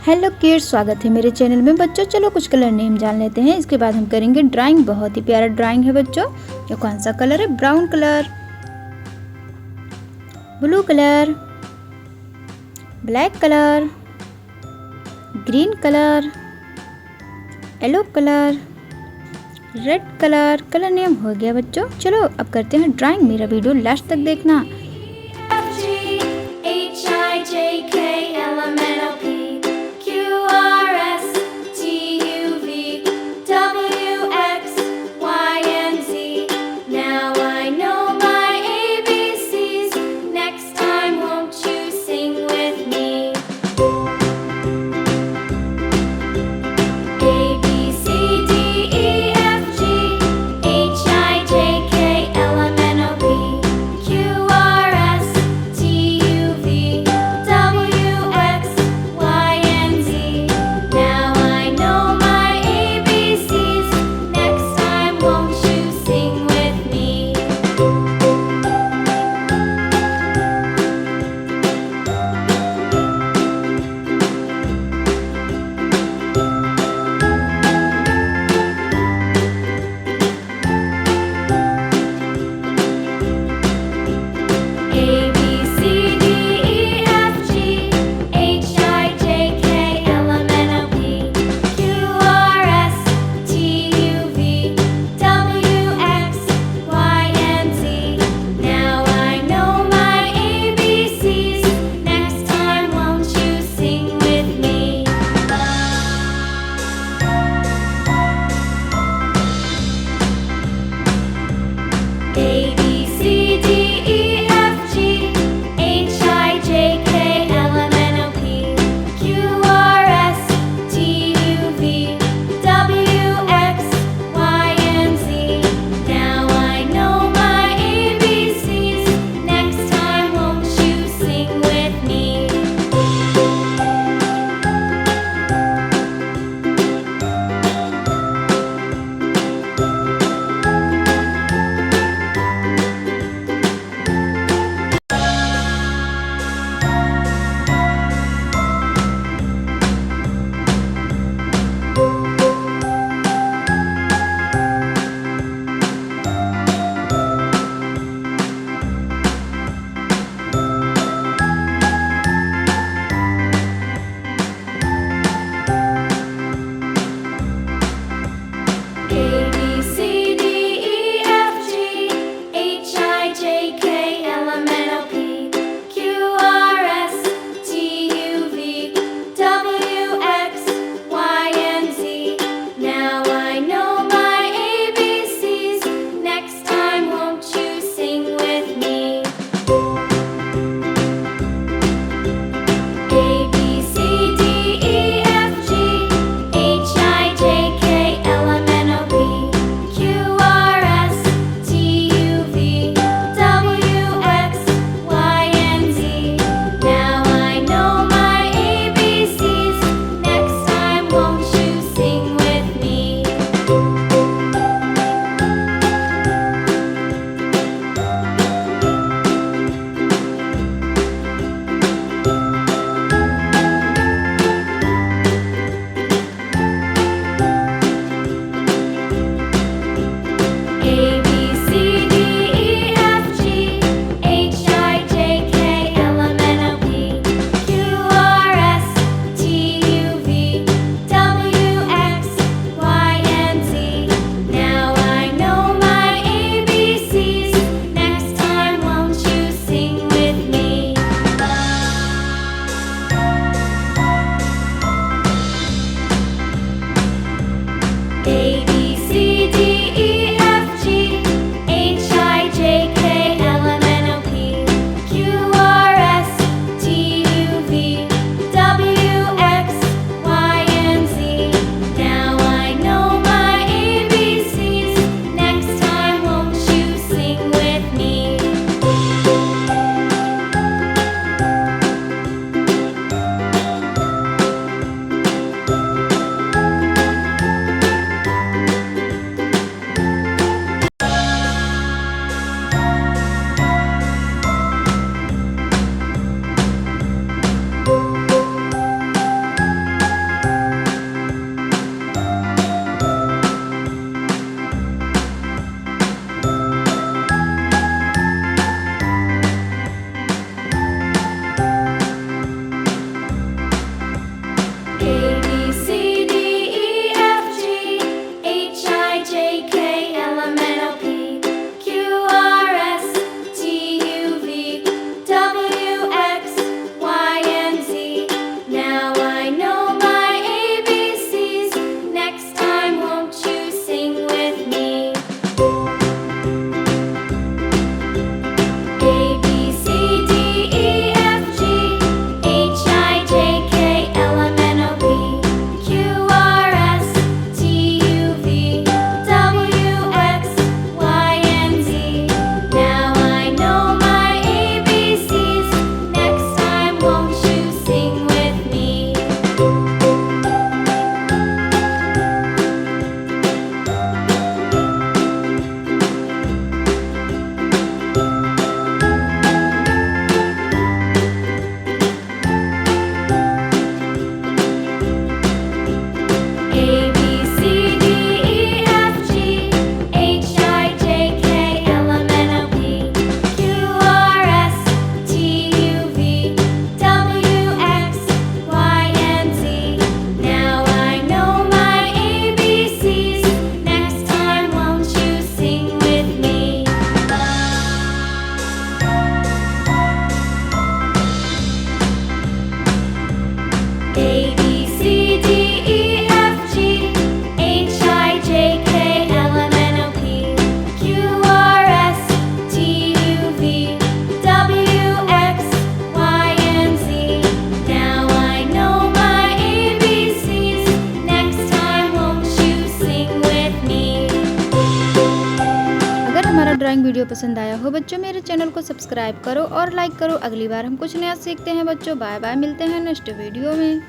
Hello kids, स्वागत है मेरे चैनल में। बच्चों चलो कुछ कलर नेम जान लेते हैं, इसके बाद हम करेंगे ड्राइंग। बहुत ही प्यारा ड्राइंग है बच्चों। ये कौन सा कलर है? Brown colour, blue colour, black colour, green colour, yellow colour, red colour. Colour name हो गया बच्चों। चलो अब करते हैं ड्राइंग। मेरा वीडियो लास्ट तक देखना। ड्राइंग वीडियो पसंद आया हो बच्चों, मेरे चैनल को सब्सक्राइब करो और लाइक करो। अगली बार हम कुछ नया सीखते हैं बच्चों। बाय बाय, मिलते हैं नेक्स्ट वीडियो में।